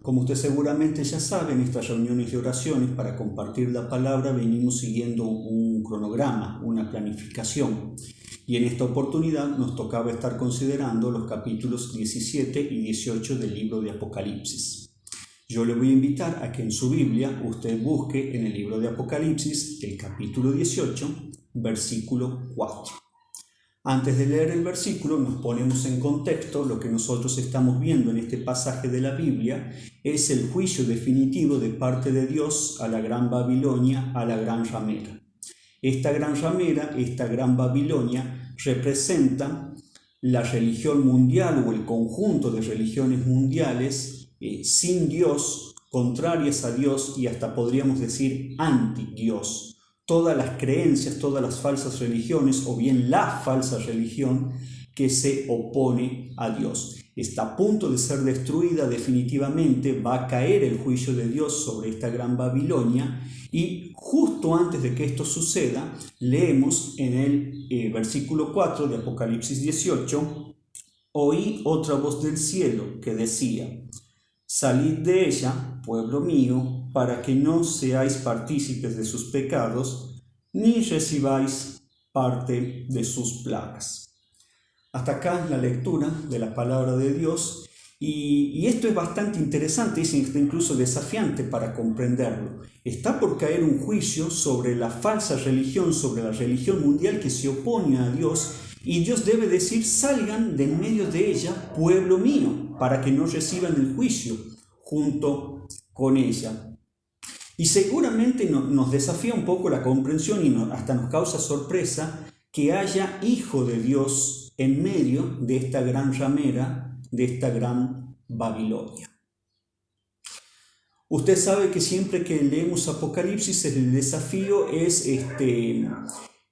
Como usted seguramente ya sabe, en estas reuniones de oraciones para compartir la palabra venimos siguiendo un cronograma, una planificación. Y en esta oportunidad nos tocaba estar considerando los capítulos 17 y 18 del libro de Apocalipsis. Yo le voy a invitar a que en su Biblia usted busque en el libro de Apocalipsis el capítulo 18, versículo 4. Antes de leer el versículo nos ponemos en contexto. Lo que nosotros estamos viendo en este pasaje de la Biblia es el juicio definitivo de parte de Dios a la gran Babilonia, a la gran ramera. Esta gran ramera, esta gran Babilonia, representa la religión mundial o el conjunto de religiones mundiales sin Dios, contrarias a Dios y hasta podríamos decir anti-Dios. Todas las creencias, todas las falsas religiones o bien la falsa religión que se opone a Dios. Está a punto de ser destruida definitivamente, va a caer el juicio de Dios sobre esta gran Babilonia y justo antes de que esto suceda, leemos en el versículo 4 de Apocalipsis 18, oí otra voz del cielo que decía: salid de ella, pueblo mío, para que no seáis partícipes de sus pecados, ni recibáis parte de sus plagas. Hasta acá la lectura de la palabra de Dios, y esto es bastante interesante, es incluso desafiante para comprenderlo. Está por caer un juicio sobre la falsa religión, sobre la religión mundial que se opone a Dios, y Dios debe decir: salgan de en medio de ella, pueblo mío, para que no reciban el juicio junto con ella. Y seguramente nos desafía un poco la comprensión y hasta nos causa sorpresa que haya hijo de Dios en medio de esta gran ramera, de esta gran Babilonia. Usted sabe que siempre que leemos Apocalipsis el desafío es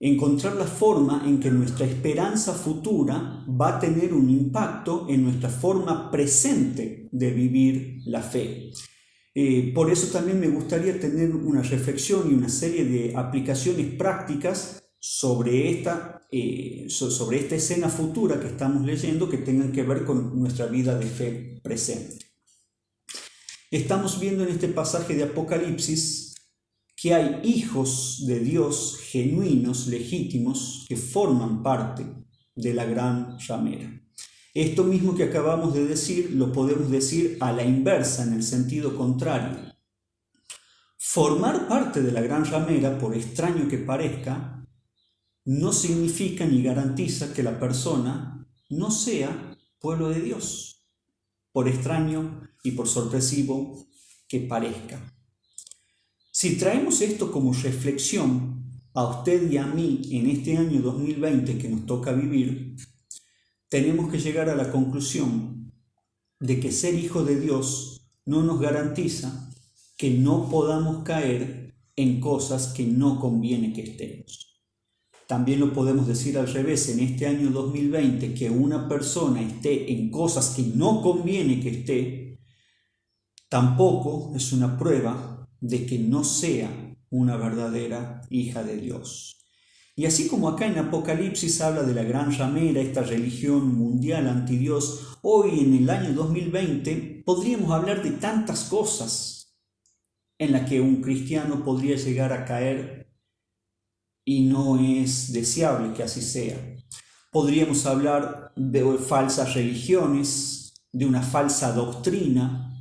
encontrar la forma en que nuestra esperanza futura va a tener un impacto en nuestra forma presente de vivir la fe. Por eso también me gustaría tener una reflexión y una serie de aplicaciones prácticas sobre esta escena futura que estamos leyendo, que tengan que ver con nuestra vida de fe presente. Estamos viendo en este pasaje de Apocalipsis que hay hijos de Dios genuinos, legítimos, que forman parte de la gran ramera. Esto mismo que acabamos de decir lo podemos decir a la inversa, en el sentido contrario. Formar parte de la gran ramera, por extraño que parezca, no significa ni garantiza que la persona no sea pueblo de Dios, por extraño y por sorpresivo que parezca. Si traemos esto como reflexión a usted y a mí en este año 2020 que nos toca vivir, tenemos que llegar a la conclusión de que ser hijo de Dios no nos garantiza que no podamos caer en cosas que no conviene que estemos. También lo podemos decir al revés: en este año 2020 que una persona esté en cosas que no conviene que esté, tampoco es una prueba de que no sea una verdadera hija de Dios. Y así como acá en Apocalipsis habla de la gran ramera, esta religión mundial anti Dios, hoy en el año 2020 podríamos hablar de tantas cosas en las que un cristiano podría llegar a caer y no es deseable que así sea. Podríamos hablar de falsas religiones, de una falsa doctrina.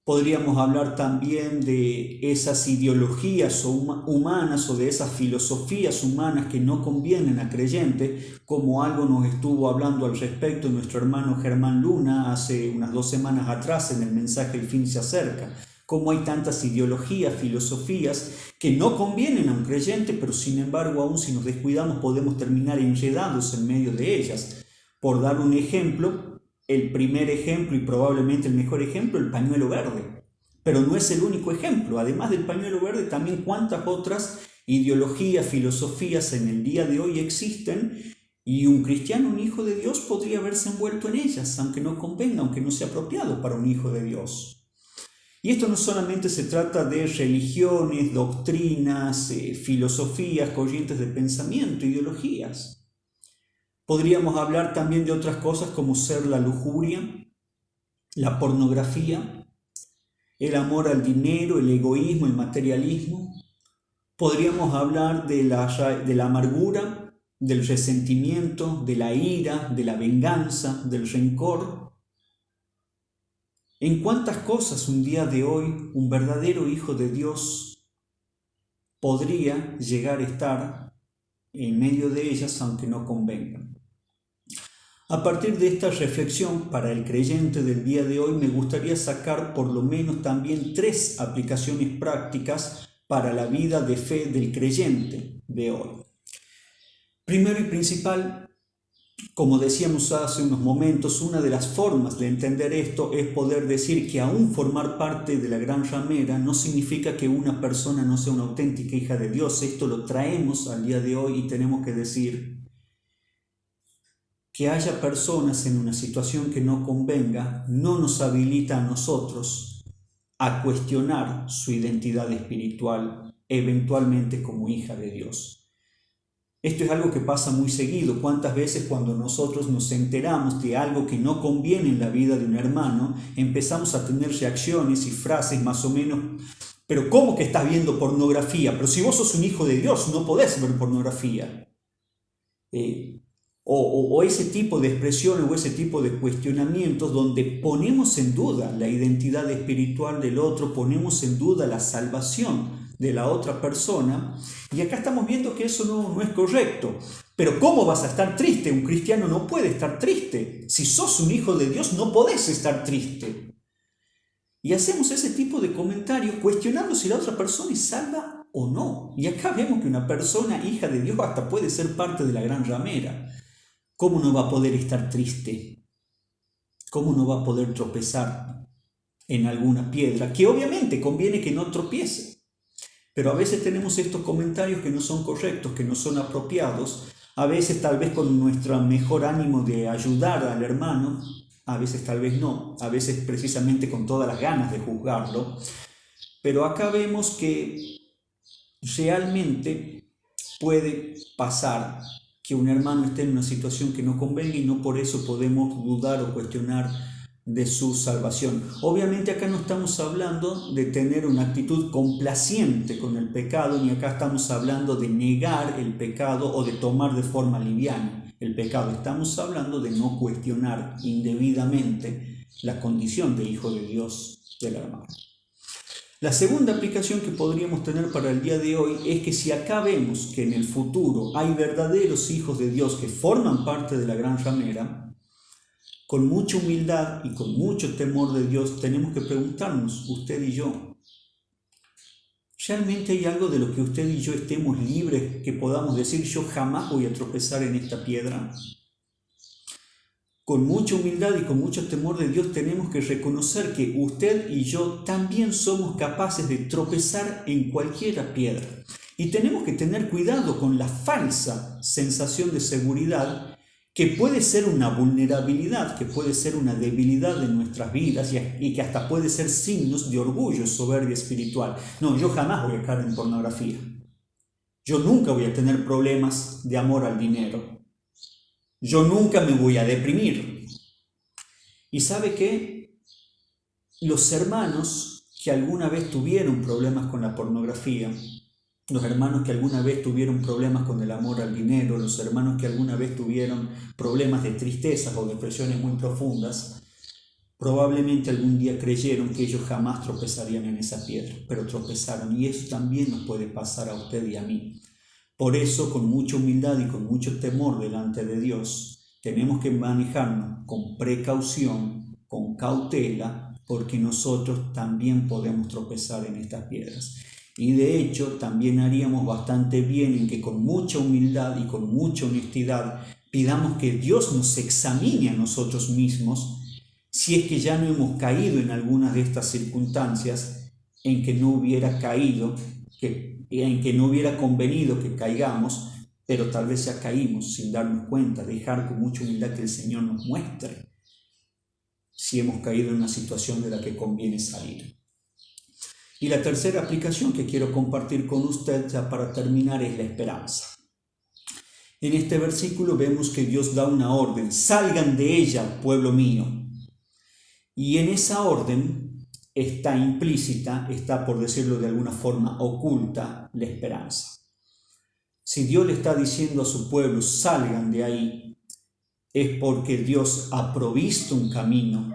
Podríamos hablar también de esas ideologías humanas o de esas filosofías humanas que no convienen a creyentes, como algo nos estuvo hablando al respecto nuestro hermano Germán Luna hace unas 2 semanas atrás en el mensaje El fin se acerca. Cómo hay tantas ideologías, filosofías que no convienen a un creyente, pero sin embargo aún si nos descuidamos podemos terminar enredados en medio de ellas. Por dar un ejemplo, el primer ejemplo y probablemente el mejor ejemplo, el pañuelo verde. Pero no es el único ejemplo. Además del pañuelo verde, también cuántas otras ideologías, filosofías en el día de hoy existen, y un cristiano, un hijo de Dios, podría verse envuelto en ellas, aunque no convenga, aunque no sea apropiado para un hijo de Dios. Y esto no solamente se trata de religiones, doctrinas, filosofías, corrientes de pensamiento, ideologías. Podríamos hablar también de otras cosas como ser la lujuria, la pornografía, el amor al dinero, el egoísmo, el materialismo. Podríamos hablar de la amargura, del resentimiento, de la ira, de la venganza, del rencor. ¿En cuántas cosas un día de hoy un verdadero hijo de Dios podría llegar a estar en medio de ellas aunque no convengan? A partir de esta reflexión para el creyente del día de hoy me gustaría sacar por lo menos también 3 aplicaciones prácticas para la vida de fe del creyente de hoy. Primero y principal, como decíamos hace unos momentos, una de las formas de entender esto es poder decir que aún formar parte de la gran ramera no significa que una persona no sea una auténtica hija de Dios. Esto lo traemos al día de hoy y tenemos que decir que haya personas en una situación que no convenga no nos habilita a nosotros a cuestionar su identidad espiritual, eventualmente como hija de Dios. Esto es algo que pasa muy seguido. ¿Cuántas veces cuando nosotros nos enteramos de algo que no conviene en la vida de un hermano, empezamos a tener reacciones y frases más o menos, pero ¿cómo que estás viendo pornografía? Pero si vos sos un hijo de Dios, no podés ver pornografía. O ese tipo de expresiones o ese tipo de cuestionamientos donde ponemos en duda la identidad espiritual del otro, ponemos en duda la salvación de la otra persona, y acá estamos viendo que eso no es correcto. Pero ¿cómo vas a estar triste? Un cristiano no puede estar triste. Si sos un hijo de Dios, no podés estar triste. Y hacemos ese tipo de comentarios cuestionando si la otra persona es salva o no. Y acá vemos que una persona hija de Dios hasta puede ser parte de la gran ramera. ¿Cómo no va a poder estar triste? ¿Cómo no va a poder tropezar en alguna piedra? Que obviamente conviene que no tropiece. Pero a veces tenemos estos comentarios que no son correctos, que no son apropiados, a veces tal vez con nuestro mejor ánimo de ayudar al hermano, a veces tal vez no, a veces precisamente con todas las ganas de juzgarlo, pero acá vemos que realmente puede pasar que un hermano esté en una situación que no convenga y no por eso podemos dudar o cuestionar de su salvación. Obviamente acá no estamos hablando de tener una actitud complaciente con el pecado, ni acá estamos hablando de negar el pecado o de tomar de forma liviana el pecado. Estamos hablando de no cuestionar indebidamente la condición de hijo de Dios del hermano. La segunda aplicación que podríamos tener para el día de hoy es que si acá vemos que en el futuro hay verdaderos hijos de Dios que forman parte de la gran ramera, con mucha humildad y con mucho temor de Dios tenemos que preguntarnos, usted y yo, ¿realmente hay algo de lo que usted y yo estemos libres que podamos decir yo jamás voy a tropezar en esta piedra? Con mucha humildad y con mucho temor de Dios tenemos que reconocer que usted y yo también somos capaces de tropezar en cualquier piedra. Y tenemos que tener cuidado con la falsa sensación de seguridad que puede ser una vulnerabilidad, que puede ser una debilidad de nuestras vidas y que hasta puede ser signos de orgullo, soberbia espiritual. No, yo jamás voy a caer en pornografía. Yo nunca voy a tener problemas de amor al dinero. Yo nunca me voy a deprimir. ¿Y sabe qué? Los hermanos que alguna vez tuvieron problemas con la pornografía, los hermanos que alguna vez tuvieron problemas con el amor al dinero, los hermanos que alguna vez tuvieron problemas de tristezas o depresiones muy profundas, probablemente algún día creyeron que ellos jamás tropezarían en esa piedra, pero tropezaron, y eso también nos puede pasar a usted y a mí. Por eso, con mucha humildad y con mucho temor delante de Dios, tenemos que manejarnos con precaución, con cautela, porque nosotros también podemos tropezar en estas piedras. Y de hecho, también haríamos bastante bien en que con mucha humildad y con mucha honestidad pidamos que Dios nos examine a nosotros mismos si es que ya no hemos caído en algunas de estas circunstancias en que no hubiera caído, en que no hubiera convenido que caigamos, pero tal vez ya caímos sin darnos cuenta, dejar con mucha humildad que el Señor nos muestre si hemos caído en una situación de la que conviene salir. Y la tercera aplicación que quiero compartir con usted ya para terminar es la esperanza. En este versículo vemos que Dios da una orden: salgan de ella, pueblo mío. Y en esa orden está implícita, está, por decirlo de alguna forma, oculta la esperanza. Si Dios le está diciendo a su pueblo, salgan de ahí, es porque Dios ha provisto un camino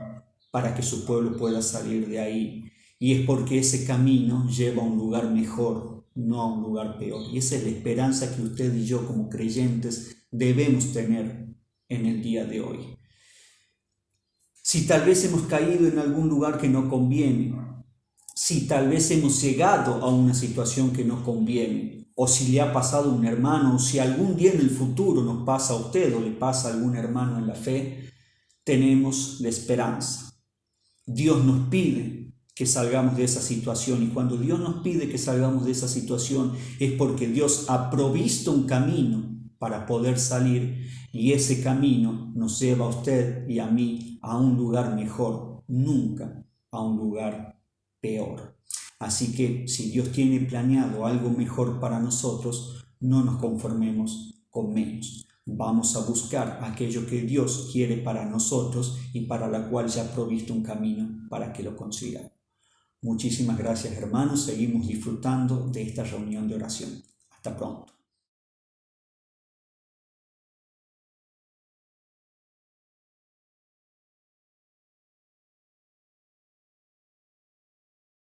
para que su pueblo pueda salir de ahí. Y es porque ese camino lleva a un lugar mejor, no a un lugar peor. Y esa es la esperanza que usted y yo como creyentes debemos tener en el día de hoy. Si tal vez hemos caído en algún lugar que no conviene, si tal vez hemos llegado a una situación que no conviene, o si le ha pasado a un hermano, o si algún día en el futuro nos pasa a usted o le pasa a algún hermano en la fe, tenemos la esperanza. Dios nos pide que salgamos de esa situación, y cuando Dios nos pide que salgamos de esa situación es porque Dios ha provisto un camino para poder salir, y ese camino nos lleva a usted y a mí a un lugar mejor, nunca a un lugar peor. Así que si Dios tiene planeado algo mejor para nosotros, no nos conformemos con menos. Vamos a buscar aquello que Dios quiere para nosotros y para la cual ya ha provisto un camino para que lo consigamos. Muchísimas gracias, hermanos. Seguimos disfrutando de esta reunión de oración. Hasta pronto.